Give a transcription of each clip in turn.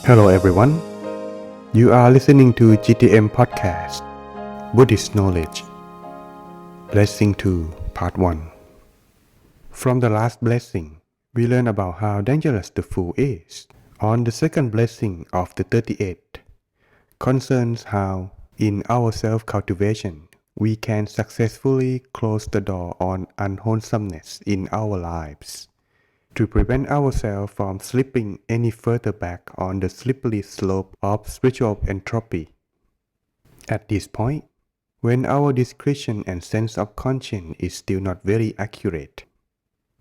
Hello everyone. You are listening to GTM podcast, Buddhist knowledge. Blessing 2, part 1. From the last blessing, we learn about how dangerous the fool is. On the second blessing of the 38 concerns how, in our self-cultivation, we can successfully close the door on unwholesomeness in our lives, to prevent ourselves from slipping any further back on the slippery slope of spiritual entropy. At this point, when our discretion and sense of conscience is still not very accurate,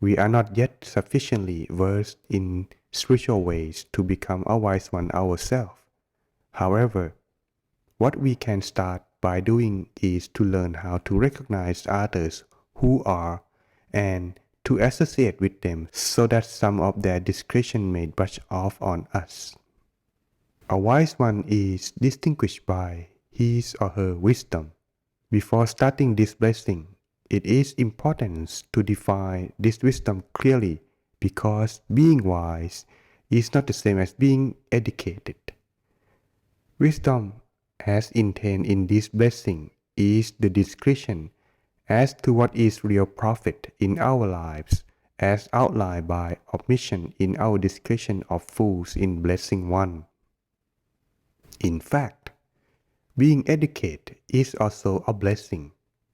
we are not yet sufficiently versed in spiritual ways to become a wise one ourselves. However, what we can start by doing is to learn how to recognize others who are and to associate with them so that some of their discretion may brush off on us. A wise one is distinguished by his or her wisdom. Before starting this blessing, it is important to define this wisdom clearly because being wise is not the same as being educated. Wisdom, as intended in this blessing, is the discretion as to what is real profit in our lives, as outlined by omission in our discussion of fools in Blessing 1. In fact, being educated is also a blessing,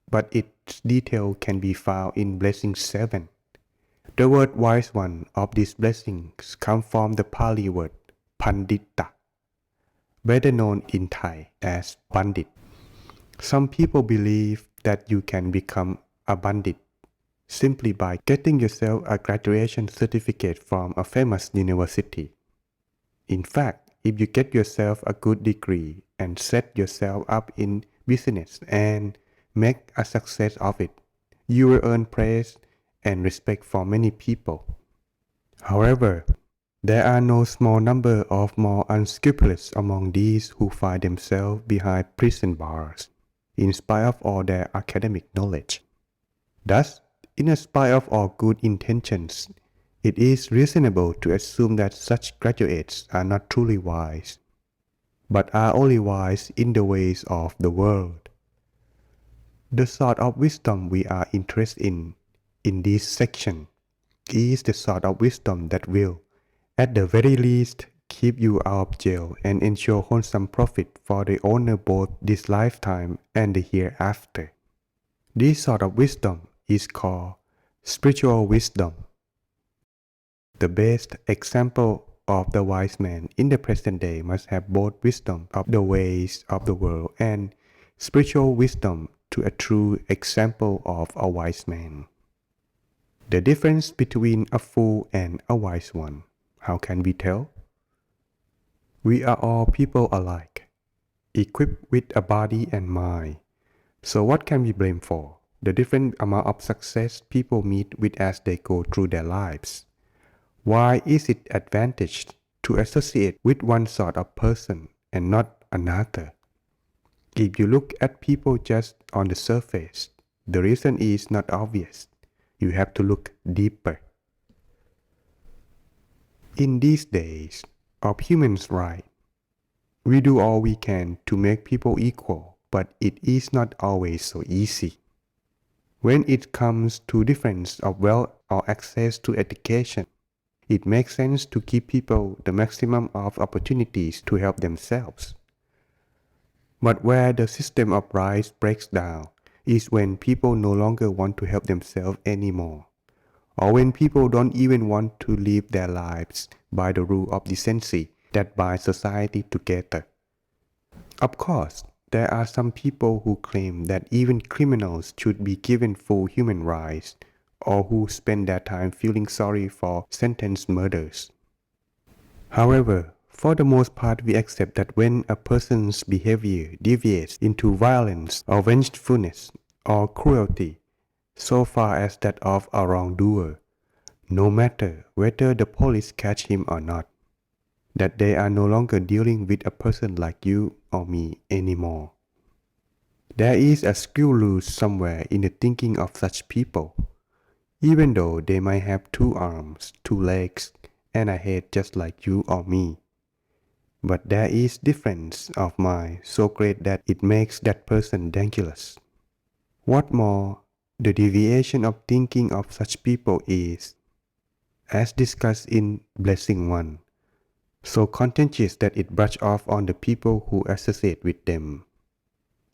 but its detail can be found in Blessing 7. The word wise one of these blessings comes from the Pali word pandita, better known in Thai as bandit. Some people believe that you can become a bandit simply by getting yourself a graduation certificate from a famous university. In fact, if you get yourself a good degree and set yourself up in business and make a success of it, you will earn praise and respect from many people. However, there are no small number of more unscrupulous among these who find themselves behind prison bars, in spite of all their academic knowledge. Thus, in spite of all good intentions, it is reasonable to assume that such graduates are not truly wise, but are only wise in the ways of the world. The sort of wisdom we are interested in this section, is the sort of wisdom that will, at the very least, keep you out of jail and ensure wholesome profit for the owner both this lifetime and the hereafter. This sort of wisdom is called spiritual wisdom. The best example of the wise man in the present day must have both wisdom of the ways of the world and spiritual wisdom to a true example of a wise man. The difference between a fool and a wise one, how can we tell? We are all people alike, equipped with a body and mind. So what can we blame for? The different amount of success people meet with as they go through their lives. Why is it advantage to associate with one sort of person and not another? If you look at people just on the surface, the reason is not obvious. You have to look deeper. In these days of human rights, we do all we can to make people equal, but it is not always so easy. When it comes to difference of wealth or access to education, it makes sense to give people the maximum of opportunities to help themselves. But where the system of rights breaks down is when people no longer want to help themselves anymore, or when people don't even want to live their lives by the rule of decency that binds society together. Of course, there are some people who claim that even criminals should be given full human rights, or who spend their time feeling sorry for sentenced murders. However, for the most part we accept that when a person's behavior deviates into violence or vengefulness or cruelty, so far as that of a wrongdoer, no matter whether the police catch him or not, that they are no longer dealing with a person like you or me anymore. There is a screw loose somewhere in the thinking of such people, even though they might have 2 arms, 2 legs, and a head just like you or me. but there is difference of mind so great that it makes that person dangerous. What more, the deviation of thinking of such people is, as discussed in Blessing 1, so contagious that it brushes off on the people who associate with them.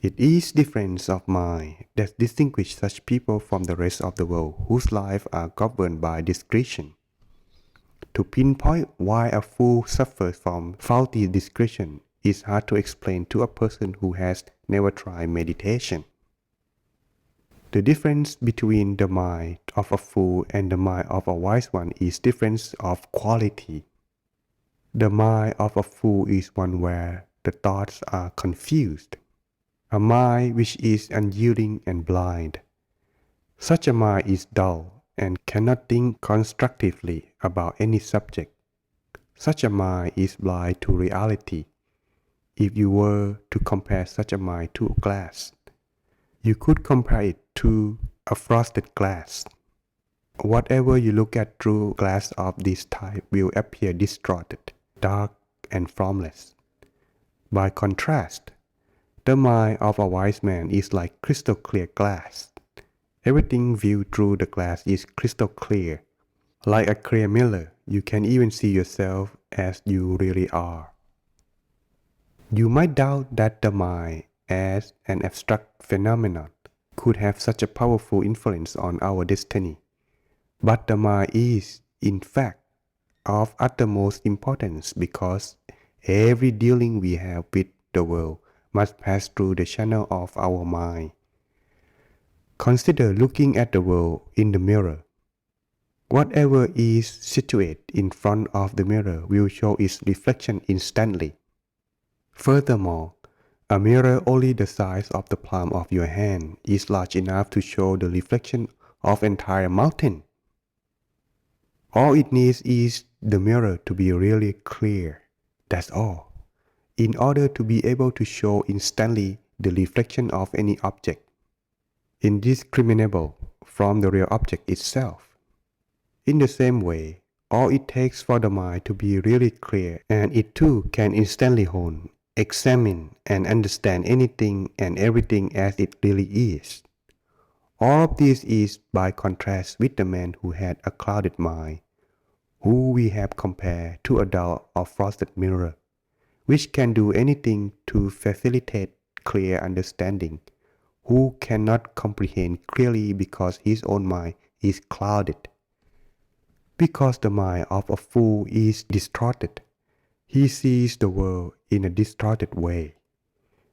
It is difference of mind that distinguishes such people from the rest of the world whose lives are governed by discretion. To pinpoint why a fool suffers from faulty discretion is hard to explain to a person who has never tried meditation. The difference between the mind of a fool and the mind of a wise one is difference of quality. The mind of a fool is one where the thoughts are confused, a mind which is unyielding and blind. Such a mind is dull and cannot think constructively about any subject. Such a mind is blind to reality. If you were to compare such a mind to a glass, you could compare it to a frosted glass. Whatever you look at through glass of this type will appear distorted, dark, and formless. By contrast, the mind of a wise man is like crystal clear glass. Everything viewed through the glass is crystal clear. Like a clear mirror, you can even see yourself as you really are. You might doubt that the mind, as an abstract phenomenon, could have such a powerful influence on our destiny. But the mind is, in fact, of uttermost importance because every dealing we have with the world must pass through the channel of our mind. Consider looking at the world in the mirror. Whatever is situated in front of the mirror will show its reflection instantly. Furthermore, a mirror only the size of the palm of your hand is large enough to show the reflection of entire mountain. All it needs is the mirror to be really clear, that's all, in order to be able to show instantly the reflection of any object, indiscriminable from the real object itself. In the same way, all it takes for the mind to be really clear, and it too can instantly hold, examine, and understand anything and everything as it really is. All of this is by contrast with the man who had a clouded mind, who we have compared to a dull or frosted mirror, which can do anything to facilitate clear understanding, who cannot comprehend clearly because his own mind is clouded. Because the mind of a fool is distorted, he sees the world in a distorted way.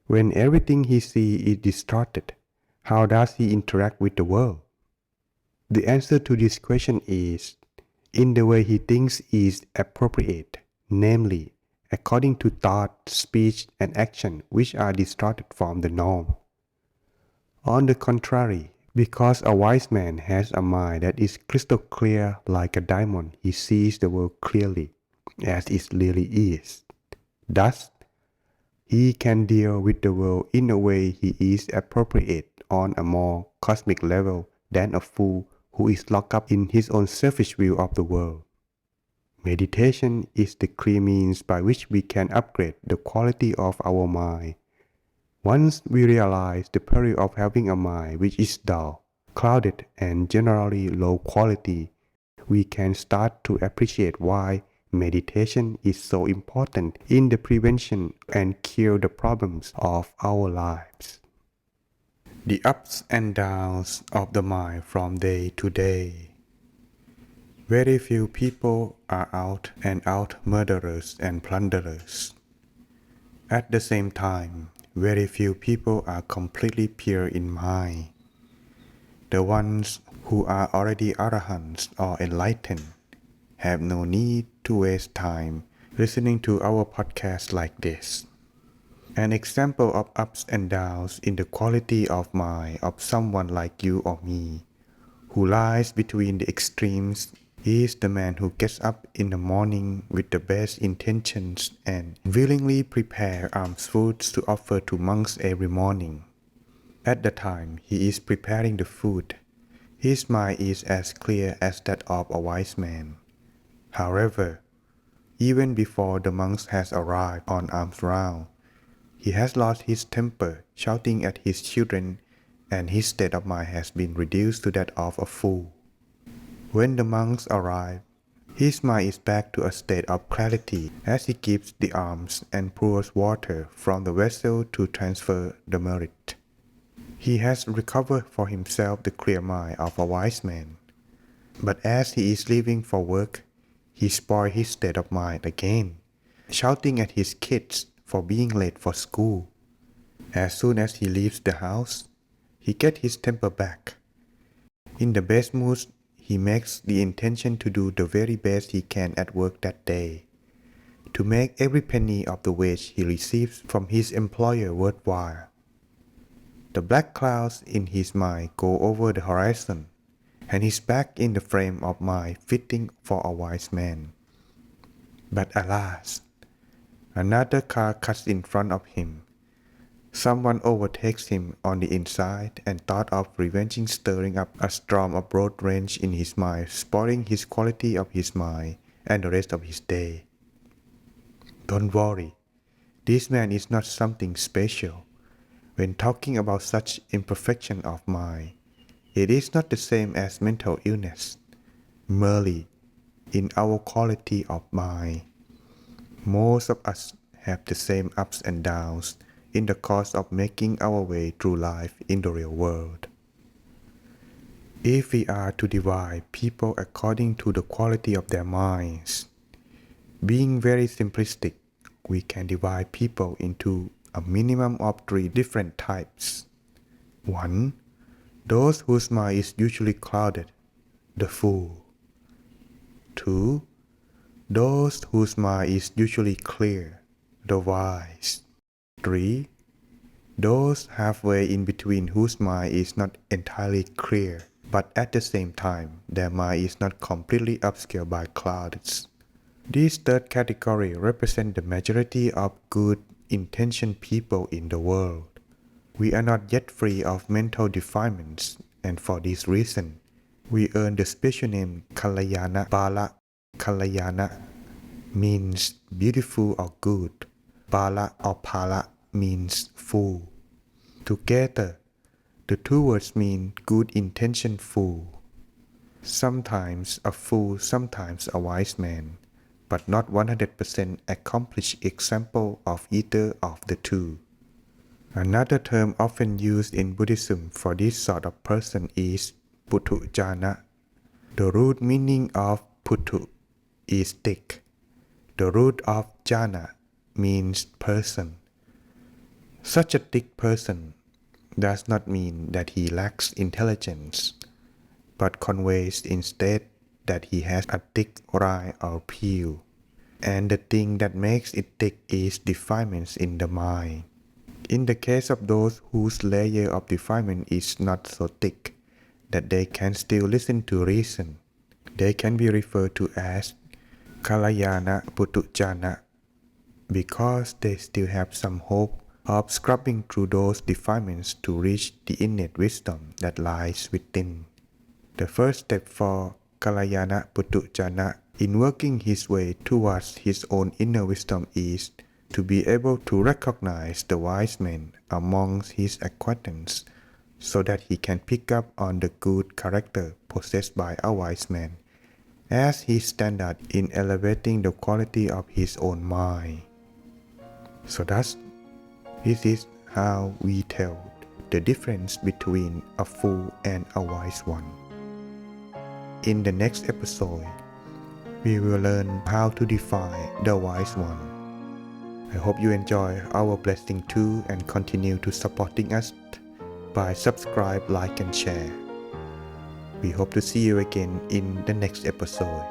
When everything he sees is distorted, how does he interact with the world? The answer to this question is, in the way he thinks is appropriate, namely, according to thought, speech, and action which are distorted from the norm. On the contrary, because a wise man has a mind that is crystal clear like a diamond, he sees the world clearly, as it really is. Thus, he can deal with the world in a way he is appropriate on a more cosmic level than a fool who is locked up in his own selfish view of the world. Meditation is the clear means by which we can upgrade the quality of our mind. Once we realize the peril of having a mind which is dull, clouded, and generally low quality, we can start to appreciate why meditation is so important in the prevention and cure the problems of our lives. The ups and downs of the mind from day to day. Very few people are out and out murderers and plunderers. At the same time, very few people are completely pure in mind. The ones who are already arahants or enlightened have no need to waste time listening to our podcast like this. An example of ups and downs in the quality of mind of someone like you or me, who lies between the extremes, is the man who gets up in the morning with the best intentions and willingly prepare alms foods to offer to monks every morning. At the time he is preparing the food, his mind is as clear as that of a wise man. However, Even before the monks has arrived on alms round, he has lost his temper, shouting at his children, and his state of mind has been reduced to that of a fool. When the monks arrive, his mind is back to a state of clarity as he keeps the alms and pours water from the vessel to transfer the merit. He has recovered for himself the clear mind of a wise man. But as he is leaving for work, he spoils his state of mind again, shouting at his kids for being late for school. As soon as he leaves the house, he gets his temper back. In the best mood, he makes the intention to do the very best he can at work that day, to make every penny of the wage he receives from his employer worthwhile. The black clouds in his mind go over the horizon, and he's back in the frame of mind fitting for a wise man. But alas, another car cuts in front of him. Someone overtakes him on the inside and thought of revenging, stirring up a storm of road rage in his mind, spoiling his quality of his mind and the rest of his day. Don't worry, this man is not something special. When talking about such imperfection of mind, it is not the same as mental illness, merely in our quality of mind. Most of us have the same ups and downs in the course of making our way through life in the real world. If we are to divide people according to the quality of their minds, being very simplistic, we can divide people into a minimum of 3 different types. 1. Those whose mind is usually clouded, the fool. 2. Those whose mind is usually clear, the wise. 3. Those halfway in between whose mind is not entirely clear, but at the same time their mind is not completely obscured by clouds. This third category represents the majority of good-intentioned people in the world. We are not yet free of mental defilements, and for this reason, we earn the special name Kalayana Bala. Kalayana means beautiful or good. Bala or Pala means fool. Together, the two words mean good-intentioned fool. Sometimes a fool, sometimes a wise man, but not 100% accomplished example of either of the two. Another term often used in Buddhism for this sort of person is Puttu Jana. The root meaning of Puttu is thick. The root of Jana means person. Such a thick person does not mean that he lacks intelligence, but conveys instead that he has a thick rind or peel, and the thing that makes it thick is defilements in the mind. In the case of those whose layer of defilement is not so thick that they can still listen to reason, they can be referred to as Kalayana Putujana, because they still have some hope of scrubbing through those defilements to reach the innate wisdom that lies within. The first step for Kalayana Putujana in working his way towards his own inner wisdom is to be able to recognize the wise man amongst his acquaintance, so that he can pick up on the good character possessed by a wise man as his standard in elevating the quality of his own mind. So thus, this is how we tell the difference between a fool and a wise one. In the next episode, we will learn how to define the wise one. I hope you enjoy our blessing too and continue to supporting us by subscribe, like and share. We hope to see you again in the next episode.